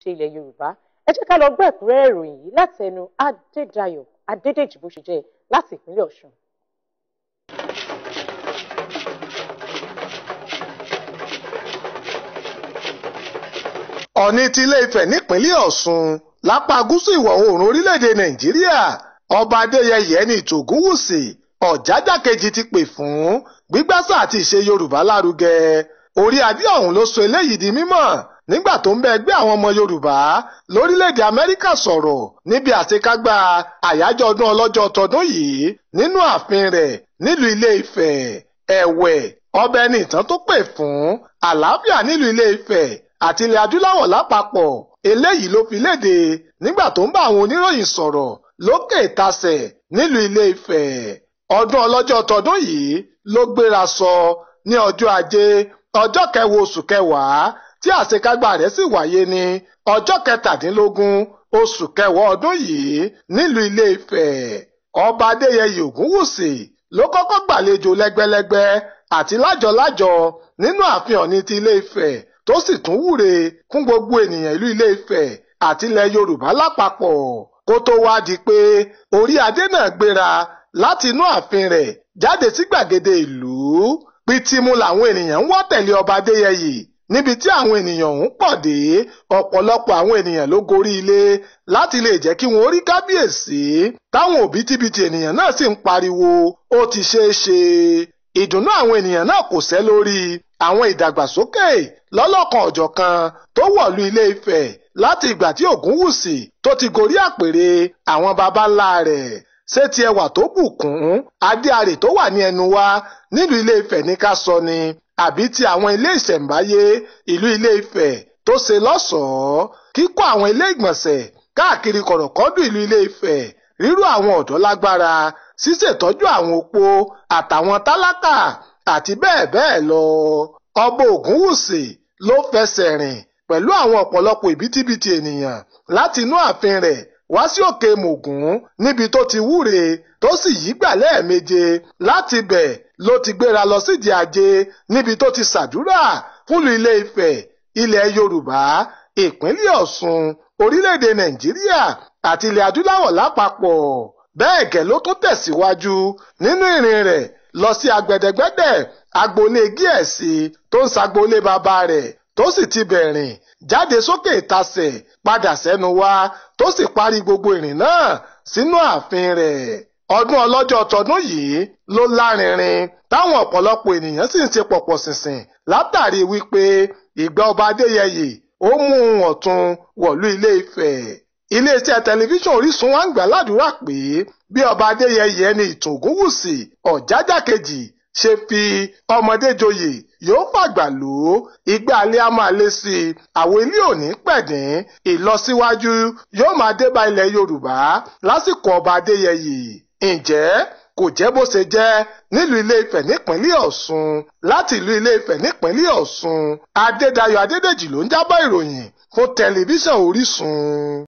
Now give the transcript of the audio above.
ṣe ilẹ̀ Yorùbá. Ẹ jẹ́ ká lọ gbọ́ ẹ̀kúnrẹ́rẹ́ ìròyìn yìí láti ẹnu Adédayọ̀ Adédèjì bó ṣe jẹ́ láti ìpínlẹ̀ Ọ̀ṣun. Ọ̀ọ̀ni ti Ile-Ife nípínlẹ̀ Ọ̀ṣun lápá gúúsù ìwọ̀ oòrùn orílẹ̀-èdè Nàìjíríà ọba Adéyẹyè ní Ògúnwùsì Ọ̀jájá kejì ti pè fún gbígbásà àti ìṣe Yorùbá lárugẹ. Orí adé ọ̀hún ló sọ eléyìí di mímọ̀ nígbà tó ń bá ẹgbẹ́ àwọn ọmọ Yorùbá lórílẹ̀-èdè Amẹ́ríkà sọ̀rọ̀ níbi àṣekágbá àyájọ́ ọdún ọlọ́jọ́ tọdún yìí nínú ààfin rẹ̀ nílùú Ile-Ife. Ẹ̀wẹ̀ ọba ẹni ìtàn tó pè fún àlàáfíà nílùú Ile-Ife àti ilẹ̀ adúláwọ̀ lápapọ̀ eléyìí ló fi léde nígbà tó ń bá àwọn oníròyìn sọ̀rọ̀ lókè ìtasẹ̀ nílùú Ile-Ife. Ọdún ọlọ́jọ́ tọdún yìí ló gbéra sọ ní ọjọ́ ajé ọjọ́ 10 oṣù kẹwàá tí àṣekágbá rẹ̀ sì wáyé ní ọjọ́ 17 oṣù kẹwàá ọdún yìí nílùú Ile-Ife. Ọba Adéyẹyè Ògúnwùsì ló kọ́kọ́ gbàlejò lẹ́gbẹ́lẹ́gbẹ́ àti lájọlájọ nínú ààfin Ọ̀ọ̀ni ti Ile-Ife tó sì tún wúre fún gbogbo ènìyàn ìlú Ile-Ife àti ilẹ̀ Yorùbá lápapọ̀ kó tó wá di pé orí adé náà gbéra láti inú ààfin rẹ̀ jáde sí gbàgede ìlú. Pìtìmù làwọn ènìyàn ń wọ́ tẹ̀lé ọba Adéyẹyè níbi tí àwọn ènìyàn ń pọ̀ dé. Ọ̀pọ̀lọpọ̀ àwọn ènìyàn ló gorí ilé láti lè jẹ́ kí wọ́n rí kábíyèsí táwọn òbítíbitì ènìyàn náà sì ń pariwo ó ti ṣeé ṣe. Ìdùnnú àwọn ènìyàn náà kò sẹ́ lórí àwọn ìdàgbàsókè lọ́lọ́kan ọ̀jọ̀kan tó wọ̀lú Ile-Ife láti ìgbà tí Ògúnwùsì tó ti gorí àpèrè àwọn baba ńlá rẹ̀. Ṣé ti ẹwà tó bùkún adé arè tó wà ní ẹnu wa nílùú Ile-Ife ní ká sọ ni àbí ti àwọn ilé ìṣẹ̀ǹbáyé ìlú Ile-Ife tó ṣe lọ́ṣọ̀ọ́, kíkọ́ àwọn ilé ìgbọ̀nsẹ̀ káàkiri kọ̀rọ̀kọ́dù ìlú Ile-Ife, ríró àwọn ọ̀dọ́ lágbára, ṣíṣètọ́jú àwọn opó àtàwọn tálákà àti bẹ́ẹ̀ bẹ́ẹ̀ lọ. Ọba Ògúnwùsì ló fẹsẹ̀ rìn pẹ̀lú àwọn ọ̀pọ̀lọpọ̀ ìbítíbitì ènìyàn láti inú ààfin rẹ̀ wá sí òkè Mògún níbi tó ti wúre tó sì yígbà lẹ́ẹ̀méje. Láti bẹ̀ ló ti gbéra lọ sídìí ajé níbi tó ti ṣàdúrà fúnlùú Ile-Ife, ilẹ̀ Yorùbá, ìpínlẹ̀ Ọ̀ṣun, orílẹ̀-èdè Nàìjíríà àti ilẹ̀ adúláwọ̀ lápapọ̀. Bẹ́ẹ̀ gẹ́ ló tún tẹ̀síwájú nínú ìrìn rẹ̀ lọ sí Agbẹ̀dẹ̀gbẹ́dẹ̀ agboolé Gíẹ̀sì tó ń ṣagboolé bàbá rẹ̀ tó sì ti bẹ̀rìn jáde sókè ìtasẹ̀ padà sẹ́nu wá tó sì parí gbogbo ìrìn náà sínú ààfin rẹ̀. Ọdún ọlọ́jọ́ tọdún yìí ló lárinrin táwọn ọ̀pọ̀lọpọ̀ ènìyàn sì ń ṣe pọ̀pọ̀ ṣìnṣìn látàrí wípé ìgbà ọba Adéyẹyè ó mú ohun ọ̀tun wọ̀lú Ile-Ife. Iléeṣẹ́ tẹlifíṣàn Orísun wa ń gbà ládùúrà pé bí ọba Adéyẹyè ẹni ìtàn Ògúnwùsì Ọ̀jájá kejì ṣe fi ọmọdé joyè yóò fàgbà lò ó, ìgbà alẹ́ á máa lé sí i, àwọn ilé òní pẹ̀dín, ìlọsíwájú yóò máa dé bá ilẹ̀ Yorùbá lásìkò ọba Adéyẹyè. Ǹjẹ́ kò jẹ́ bó ṣe jẹ́ nílùú Ile-Ife nípínlẹ̀ Ọ̀ṣun? Láti ìlú Ile-Ife nípínlẹ̀ Ọ̀ṣun, Adédayọ̀ Adédèjì ló ń jábọ̀ ìròyìn fún tẹlifíṣàn Orísun.